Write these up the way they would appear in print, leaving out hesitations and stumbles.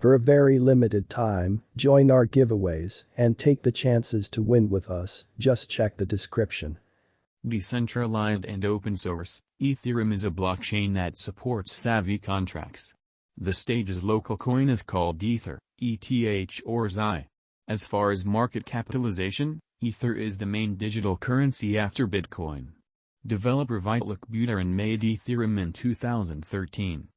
For a very limited time, join our giveaways and take the chances to win with us. Just check the description. Decentralized and open source, Ethereum is a blockchain that supports savvy contracts. The stage's local coin is called Ether, ETH or XI. As far as market capitalization, Ether is the main digital currency after Bitcoin. Developer Vitalik Buterin made Ethereum in 2013.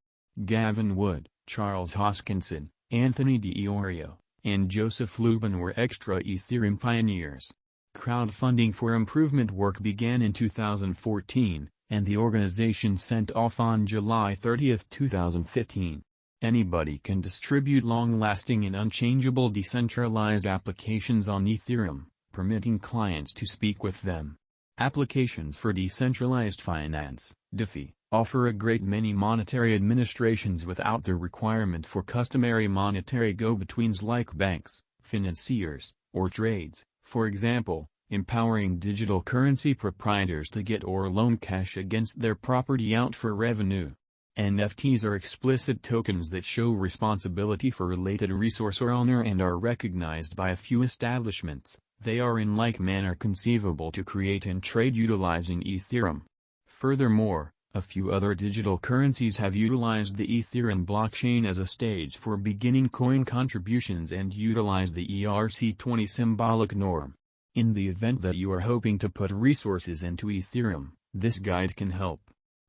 Gavin Wood, Charles Hoskinson, Anthony D'Iorio, and Joseph Lubin were extra Ethereum pioneers. Crowdfunding for improvement work began in 2014, and the organization sent off on July 30, 2015. Anybody can distribute long-lasting and unchangeable decentralized applications on Ethereum, permitting clients to speak with them. Applications for decentralized finance, DeFi, offer a great many monetary administrations without the requirement for customary monetary go-betweens like banks, financiers, or trades, for example, empowering digital currency proprietors to get or loan cash against their property out for revenue. NFTs are explicit tokens that show responsibility for related resource or owner and are recognized by a few establishments. They are in like manner conceivable to create and trade utilizing Ethereum. Furthermore, a few other digital currencies have utilized the Ethereum blockchain as a stage for beginning coin contributions and utilize the ERC20 symbolic norm. In the event that you are hoping to put resources into Ethereum, this guide can help.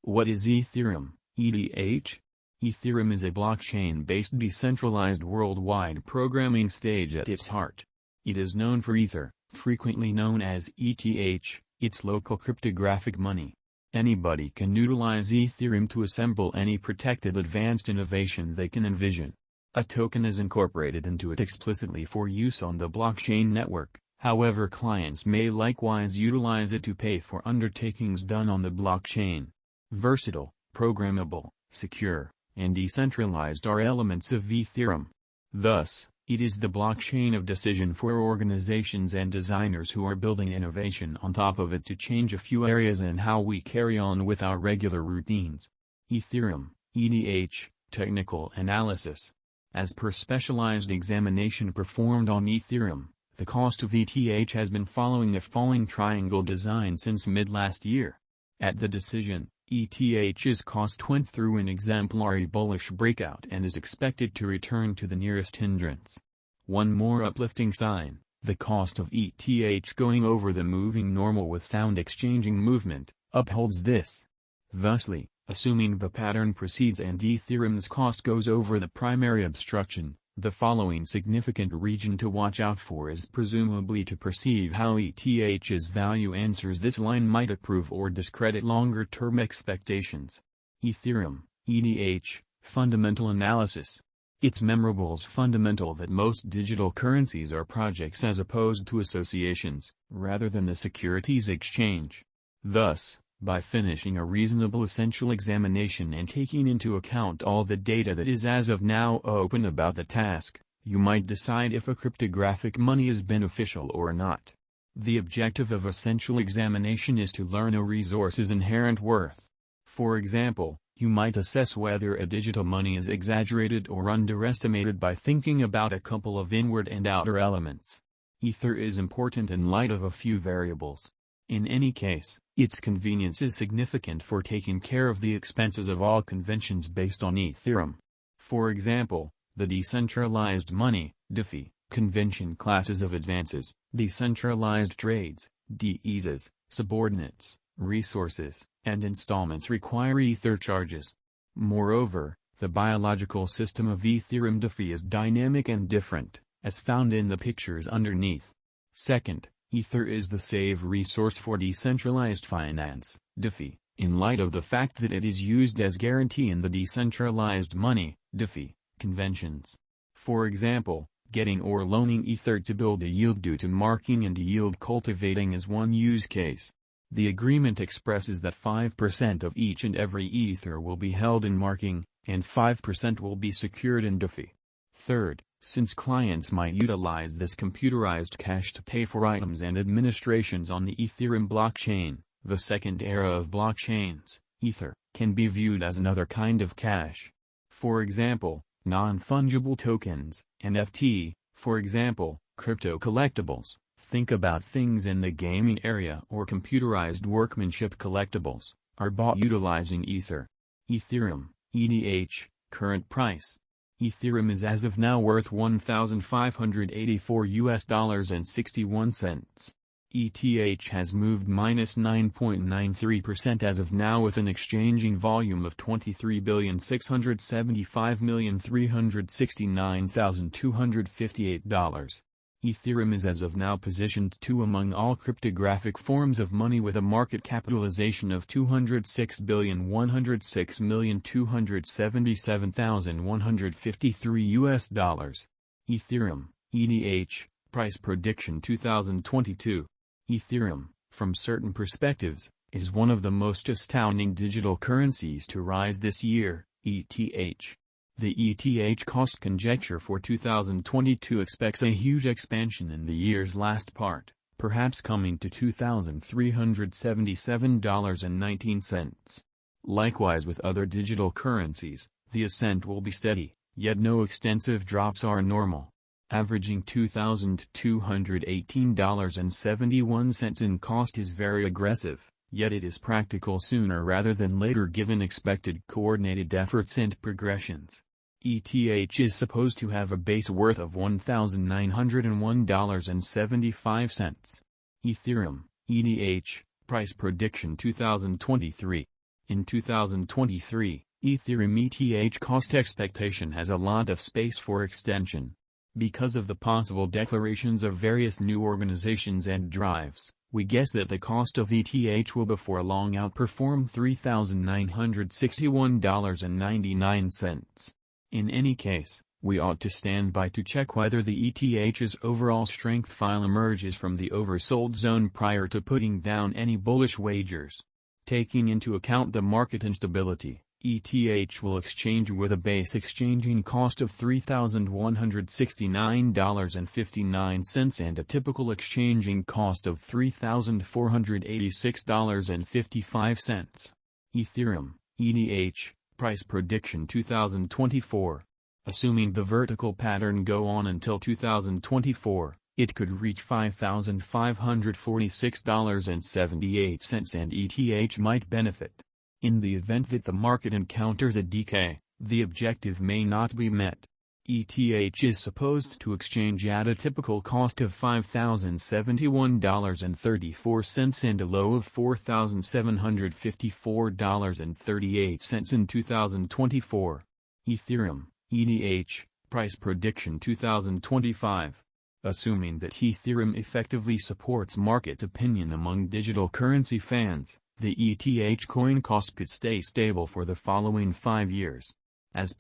What is Ethereum, ETH? Ethereum is a blockchain-based decentralized worldwide programming stage at its heart. It is known for Ether, frequently known as ETH, its local cryptographic money. Anybody can utilize Ethereum to assemble any protected advanced innovation they can envision. A token is incorporated into it explicitly for use on the blockchain network, however clients may likewise utilize it to pay for undertakings done on the blockchain. Versatile, programmable, secure, and decentralized are elements of Ethereum. Thus, it is the blockchain of decision for organizations and designers who are building innovation on top of it to change a few areas in how we carry on with our regular routines. Ethereum, ETH, technical analysis. As per specialized examination performed on Ethereum, the cost of ETH has been following a falling triangle design since mid-last year. At the decision, ETH's cost went through an exemplary bullish breakout and is expected to return to the nearest hindrance. One more uplifting sign, the cost of ETH going over the moving normal with sound exchanging movement, upholds this. Thusly, assuming the pattern proceeds and Ethereum's cost goes over the primary obstruction, the following significant region to watch out for is presumably to perceive how ETH's value answers this line might approve or discredit longer-term expectations. Ethereum, ETH, fundamental analysis. It's memorable as fundamental that most digital currencies are projects as opposed to associations, rather than the securities exchange. Thus, by finishing a reasonable essential examination and taking into account all the data that is as of now open about the task, you might decide if a cryptographic money is beneficial or not. The objective of essential examination is to learn a resource's inherent worth. For example, you might assess whether a digital money is exaggerated or underestimated by thinking about a couple of inward and outer elements. Ether is important in light of a few variables. In any case, its convenience is significant for taking care of the expenses of all conventions based on Ethereum. For example, the decentralized money, DeFi, convention classes of advances, decentralized trades, DESs, subordinates, resources, and installments require Ether charges. Moreover, the biological system of Ethereum DeFi is dynamic and different, as found in the pictures underneath. Second, Ether is the safe resource for decentralized finance, DeFi, in light of the fact that it is used as guarantee in the decentralized money, DeFi, conventions. For example, getting or loaning Ether to build a yield due to marking and yield cultivating is one use case. The agreement expresses that 5% of each and every Ether will be held in marking, and 5% will be secured in DeFi. Third, since clients might utilize this computerized cash to pay for items and administrations on the Ethereum blockchain, the second era of blockchains, Ether, can be viewed as another kind of cash. For example, Non-fungible tokens, NFT, for example, crypto collectibles. Think about things in the gaming area or computerized workmanship collectibles, are bought utilizing Ether. Ethereum, ETH, current price. Ethereum is as of now worth $1,584.61. ETH has moved -9.93% as of now with an exchanging volume of $23,675,369,258. Ethereum is as of now positioned 2 among all cryptographic forms of money with a market capitalization of $206,106,277,153. Ethereum, ETH, price prediction 2022. Ethereum, from certain perspectives, is one of the most astounding digital currencies to rise this year. ETH. The ETH cost conjecture for 2022 expects a huge expansion in the year's last part, perhaps coming to $2,377.19. Likewise with other digital currencies, the ascent will be steady, yet no extensive drops are normal. Averaging $2,218.71 in cost is very aggressive, yet it is practical sooner rather than later given expected coordinated efforts and progressions. ETH is supposed to have a base worth of $1,901.75. Ethereum, ETH, price prediction 2023. In 2023, Ethereum ETH cost expectation has a lot of space for extension. Because of the possible declarations of various new organizations and drives, we guess that the cost of ETH will before long outperform $3,961.99. In any case, we ought to stand by to check whether the ETH's overall strength file emerges from the oversold zone prior to putting down any bullish wagers. Taking into account the market instability, ETH will exchange with a base exchanging cost of $3,169.59 and a typical exchanging cost of $3,486.55. Ethereum, ETH, price prediction 2024. Assuming the vertical pattern go on until 2024, it could reach $5,546.78 and ETH might benefit. In the event that the market encounters a decay, the objective may not be met. ETH is supposed to exchange at a typical cost of $5,071.34 and a low of $4,754.38 in 2024. Ethereum, ETH, price prediction 2025. Assuming that Ethereum effectively supports market opinion among digital currency fans, the ETH coin cost could stay stable for the following 5 years. As